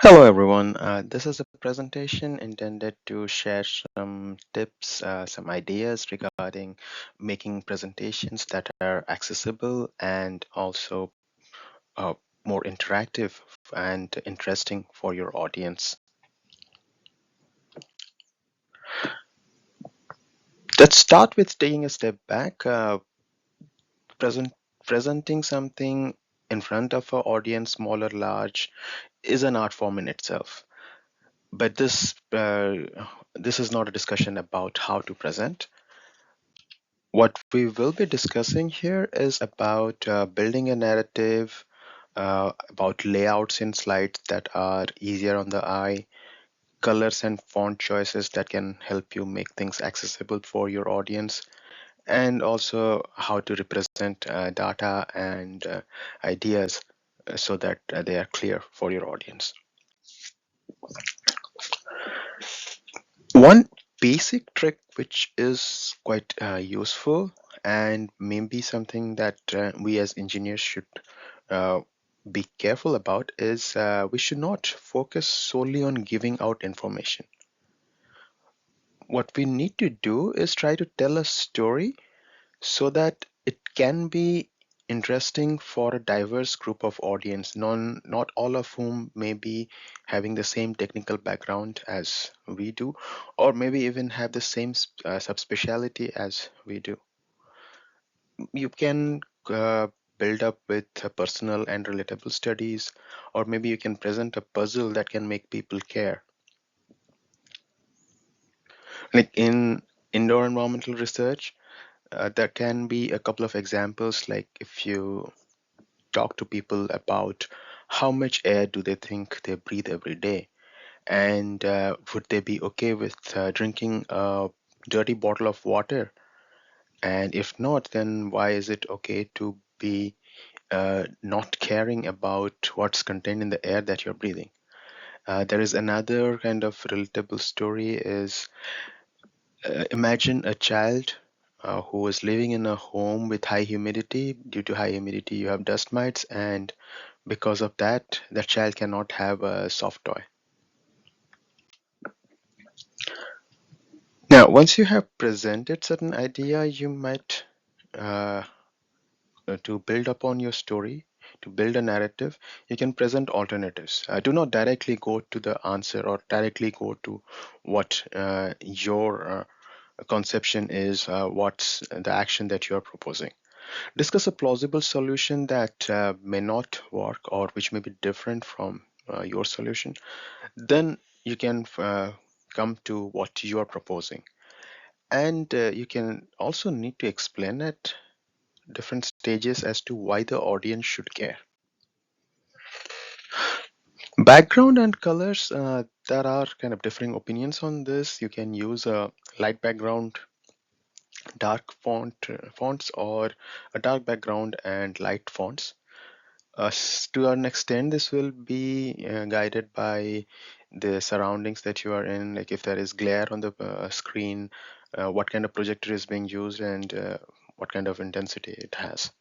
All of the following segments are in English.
Hello everyone. This is a presentation intended to share some tips, some ideas regarding making presentations that are accessible and also uh, more interactive and interesting for your audience. Let's start with taking a step back. Present, Presenting something in front of an audience, small or large, is an art form in itself. But this is not a discussion about how to present. What we will be discussing here is about building a narrative, about layouts in slides that are easier on the eye, colors and font choices that can help you make things accessible for your audience, and also how to represent data and ideas so that they are clear for your audience. One basic trick which is quite useful and maybe something that we as engineers should uh, be careful about is we should not focus solely on giving out information. What we need to do is try to tell a story so that it can be interesting for a diverse group of audience, not all of whom may be having the same technical background as we do, or maybe even have the same subspecialty as we do. You can build up with personal and relatable studies, or maybe you can present a puzzle that can make people care. Like in indoor environmental research, there can be a couple of examples, like if you talk to people about how much air do they think they breathe every day, and would they be okay with drinking a dirty bottle of water, and if not, then why is it okay to be not caring about what's contained in the air that you're breathing. There is another kind of relatable story is imagine a child who is living in a home with high humidity. Due to high humidity, you have dust mites, and because of that, the child cannot have a soft toy. Now, once you have presented certain idea, you might uh, to build upon your story, to build a narrative, you can present alternatives. Do not directly go to the answer or directly go to what your conception is, what's the action that you are proposing. Discuss a plausible solution that may not work or which may be different from your solution. Then you can come to what you are proposing. And you can also need to explain at different stages as to why the audience should care. Background and colors, there are kind of differing opinions on this. You can use a light background, dark fonts, or a dark background and light fonts. To an extent, this will be guided by the surroundings that you are in, like if there is glare on the screen, what kind of projector is being used, and what kind of intensity it has.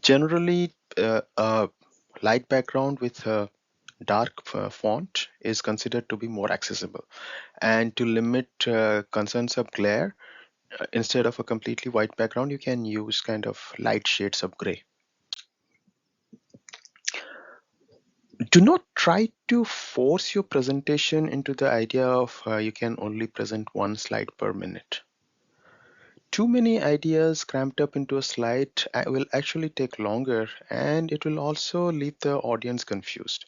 Generally, a light background with a dark font is considered to be more accessible. And to limit concerns of glare, instead of a completely white background, you can use kind of light shades of gray. Do not try to force your presentation into the idea of you can only present one slide per minute. Too many ideas cramped up into a slide will actually take longer, and it will also leave the audience confused.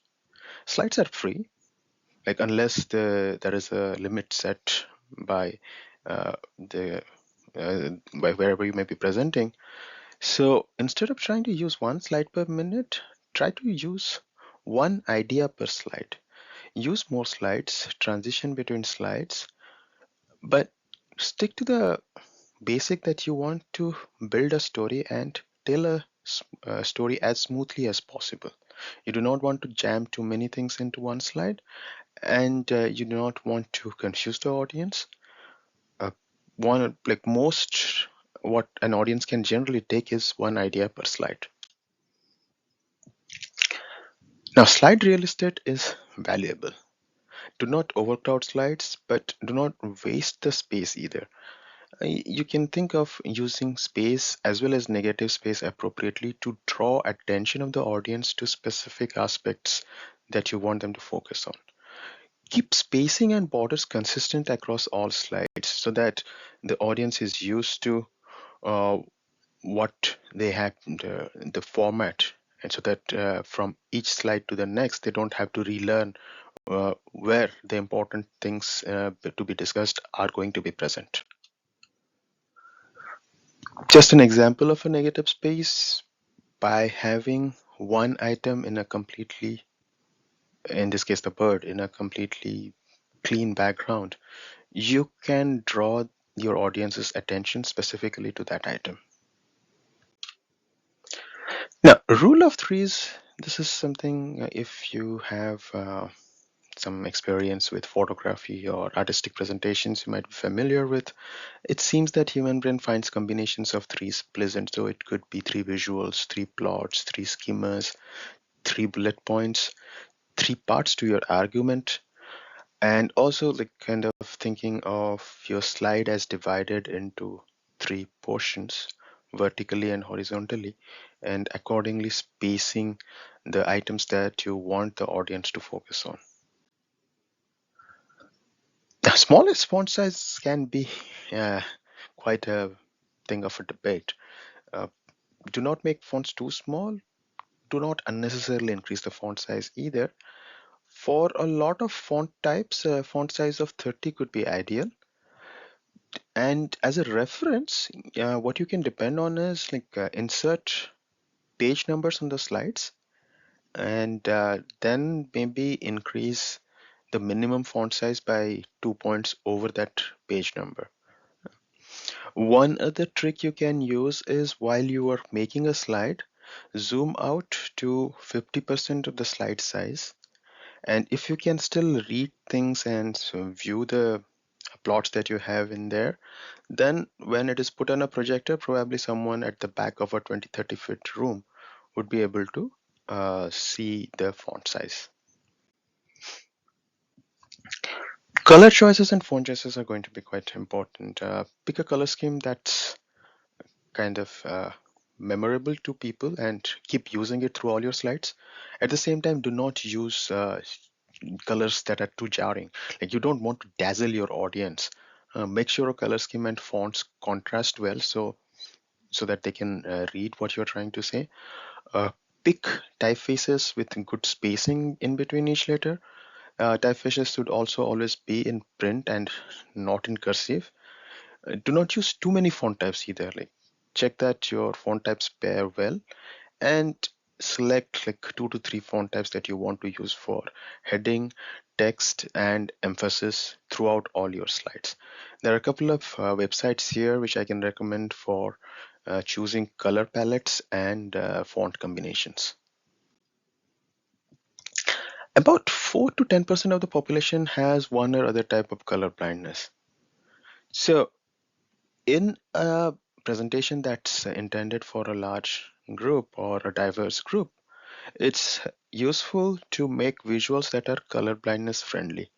Slides are free, like unless there is a limit set by the by wherever you may be presenting. So instead of trying to use one slide per minute, try to use one idea per slide. Use more slides, transition between slides, but stick to the basic that you want to build a story and tell a story as smoothly as possible. You do not want to jam too many things into one slide, and you do not want to confuse the audience. Uh, one like most what an audience can generally take is one idea per slide. Now, slide real estate is valuable. Do not overcrowd slides, but do not waste the space either. You can think of using space as well as negative space appropriately to draw attention of the audience to specific aspects that you want them to focus on. Keep spacing and borders consistent across all slides so that the audience is used to uh, what they have the format, and so that from each slide to the next they don't have to relearn where the important things to be discussed are going to be present. Just an example of a negative space: by having one item in a completely, in this case the bird, in a completely clean background, you can draw your audience's attention specifically to that item. Now, rule of threes, this is something if you have some experience with photography or artistic presentations, you might be familiar with. It seems that human brain finds combinations of threes pleasant. So it could be three visuals, three plots, three schemas, three bullet points, three parts to your argument, and also like kind of thinking of your slide as divided into three portions, vertically and horizontally, and accordingly spacing the items that you want the audience to focus on. The smallest font size can be uh, quite a thing of a debate. Uh, do not make fonts too small. Do not unnecessarily increase the font size either. For a lot of font types, font size of 30 could be ideal. And as a reference, what you can depend on is like insert page numbers on the slides, and then maybe increase the minimum font size by 2 points over that page number. One other trick you can use is while you are making a slide, zoom out to 50% of the slide size. And if you can still read things and so view the plots that you have in there, then when it is put on a projector, probably someone at the back of a 20-30 feet room would be able to see the font size. Color choices and font choices are going to be quite important. Pick a color scheme that's kind of memorable to people and keep using it through all your slides. At the same time, do not use colors that are too jarring. Like you don't want to dazzle your audience. Make sure a color scheme and fonts contrast well so that they can read what you're trying to say. Uh, Pick typefaces with good spacing in between each letter. Typefaces should also always be in print and not in cursive. Do not use too many font types either. Like check that your font types pair well, and select like 2 to 3 font types that you want to use for heading, text, and emphasis throughout all your slides. There are a couple of websites here which I can recommend for choosing color palettes and font combinations. About 4 to 10% of the population has one or other type of color blindness. So in a presentation that's intended for a large group or a diverse group, it's useful to make visuals that are color blindness friendly.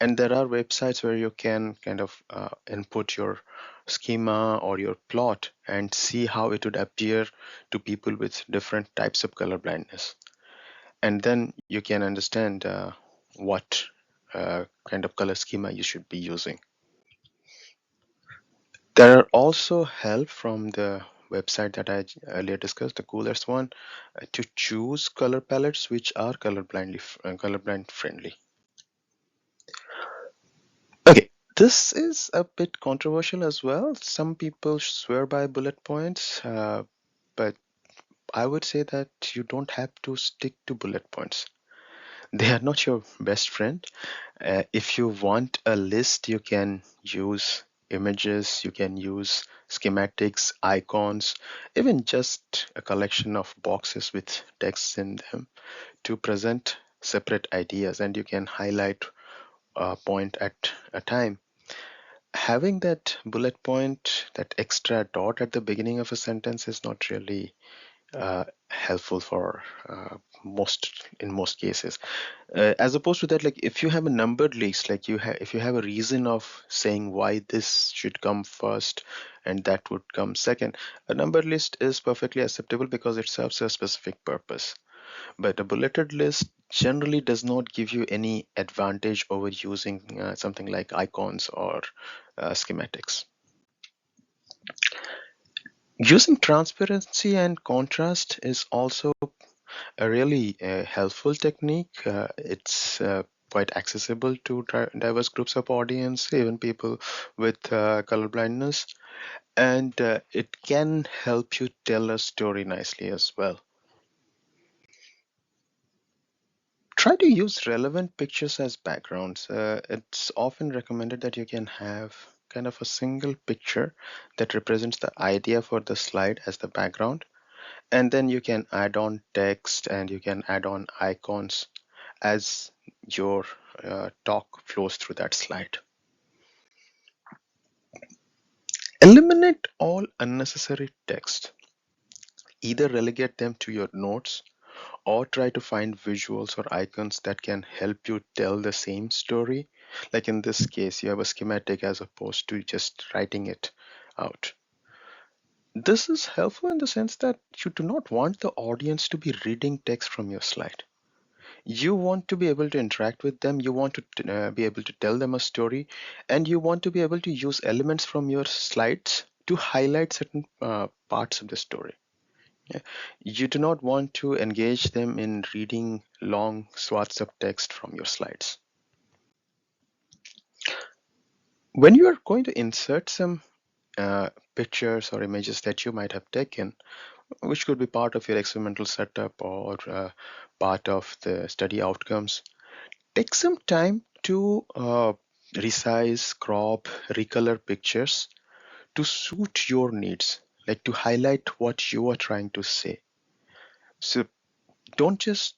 And there are websites where you can kind of input your schema or your plot and see how it would appear to people with different types of color blindness. And then you can understand what kind of color schema you should be using. There are also help from the website that I earlier discussed, the coolest one, to choose color palettes which are colorblind friendly. Okay, this is a bit controversial as well. Some people swear by bullet points, but I would say that you don't have to stick to bullet points. They are not your best friend. If you want a list, you can use images, you can use schematics, icons, even just a collection of boxes with text in them to present separate ideas, and you can highlight a point at a time. Having that bullet point, that extra dot at the beginning of a sentence is not really helpful for in most cases. As opposed to that, like if you have a numbered list, like if you have a reason of saying why this should come first and that would come second, a numbered list is perfectly acceptable because it serves a specific purpose. But a bulleted list generally does not give you any advantage over using something like icons or schematics. Using transparency and contrast is also a really helpful technique. It's quite accessible to diverse groups of audience, even people with color blindness, and it can help you tell a story nicely as well. Try to use relevant pictures as backgrounds. It's often recommended that you can have kind of a single picture that represents the idea for the slide as the background, and then you can add on text and you can add on icons as your talk flows through that slide. Eliminate all unnecessary text. Either relegate them to your notes or try to find visuals or icons that can help you tell the same story. Like in this case, you have a schematic as opposed to just writing it out. This is helpful in the sense that you do not want the audience to be reading text from your slide. You want to be able to interact with them, you want to be able to tell them a story, and you want to be able to use elements from your slides to highlight certain parts of the story. Yeah. You do not want to engage them in reading long swaths of text from your slides. When you are going to insert some pictures or images that you might have taken, which could be part of your experimental setup or part of the study outcomes, take some time to resize, crop, recolor pictures to suit your needs, like to highlight what you are trying to say. So don't just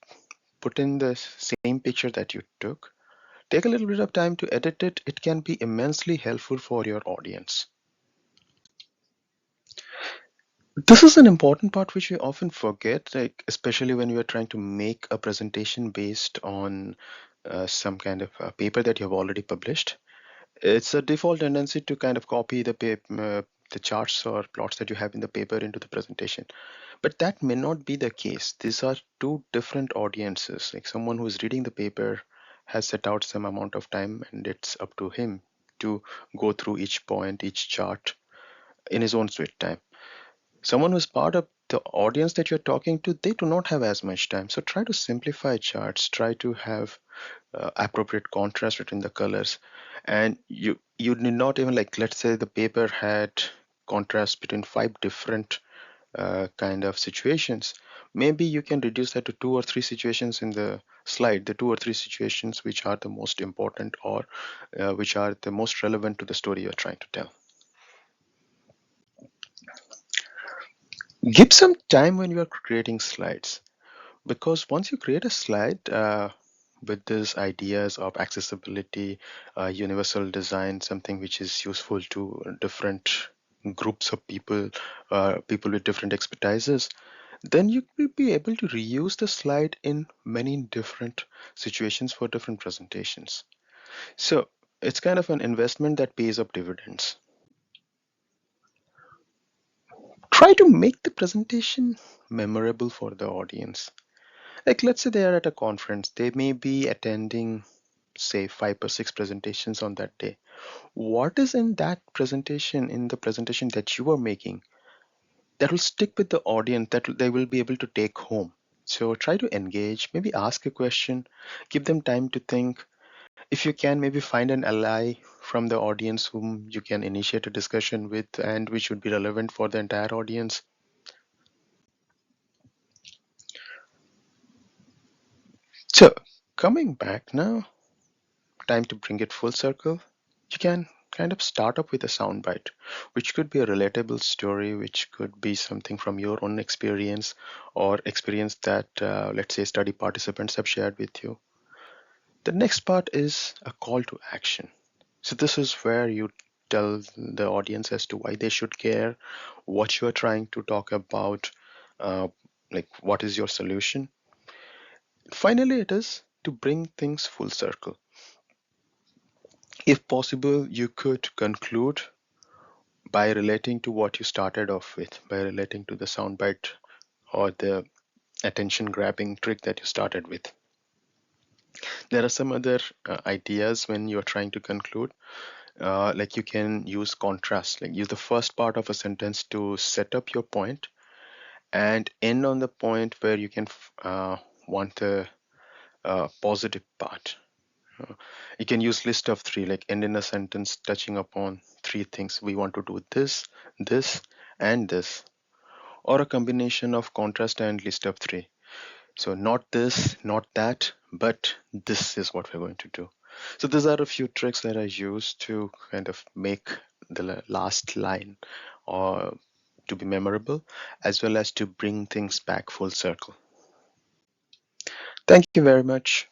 put in the same picture that you took. Take a little bit of time to edit it. It can be immensely helpful for your audience. This is an important part which we often forget, like especially when you are trying to make a presentation based on some kind of paper that you have already published. It's a default tendency to kind of copy the charts or plots that you have in the paper into the presentation. But that may not be the case. These are two different audiences. Like someone who is reading the paper has set out some amount of time, and it's up to him to go through each point, each chart in his own sweet time. Someone who's part of the audience that you're talking to, they do not have as much time. So try to simplify charts, try to have appropriate contrast between the colors, and you need not even, like, let's say the paper had contrast between five different kind of situations. Maybe you can reduce that to two or three situations in the slide, the two or three situations which are the most important or which are the most relevant to the story you're trying to tell. Give some time when you are creating slides, because once you create a slide with these ideas of accessibility, universal design, something which is useful to different groups of people, people with different expertises, then you will be able to reuse the slide in many different situations for different presentations. So it's kind of an investment that pays up dividends. Try to make the presentation memorable for the audience. Like, let's say they are at a conference, they may be attending, say, 5 or 6 presentations on that day. What is in that presentation, in the presentation that you are making, that will stick with the audience, that they will be able to take home? So try to engage, maybe ask a question, give them time to think. If you can, maybe find an ally from the audience whom you can initiate a discussion with and which would be relevant for the entire audience. So coming back now, time to bring it full circle. You can kind of start up with a soundbite, which could be a relatable story, which could be something from your own experience or experience that, let's say, study participants have shared with you. The next part is a call to action. So this is where you tell the audience as to why they should care, what you are trying to talk about, uh, like what is your solution. Finally, it is to bring things full circle. If possible, you could conclude by relating to what you started off with, by relating to the soundbite or the attention grabbing trick that you started with. There are some other ideas when you're trying to conclude. Like you can use contrast, like use the first part of a sentence to set up your point and end on the point where you can want the positive part. Uh, you can use list of three, like end in a sentence touching upon three things. We want to do this, and this, or a combination of contrast and list of three. So not this, not that, but this is what we're going to do. So these are a few tricks that I use to kind of make the last line or to be memorable, as well as to bring things back full circle. Thank you very much.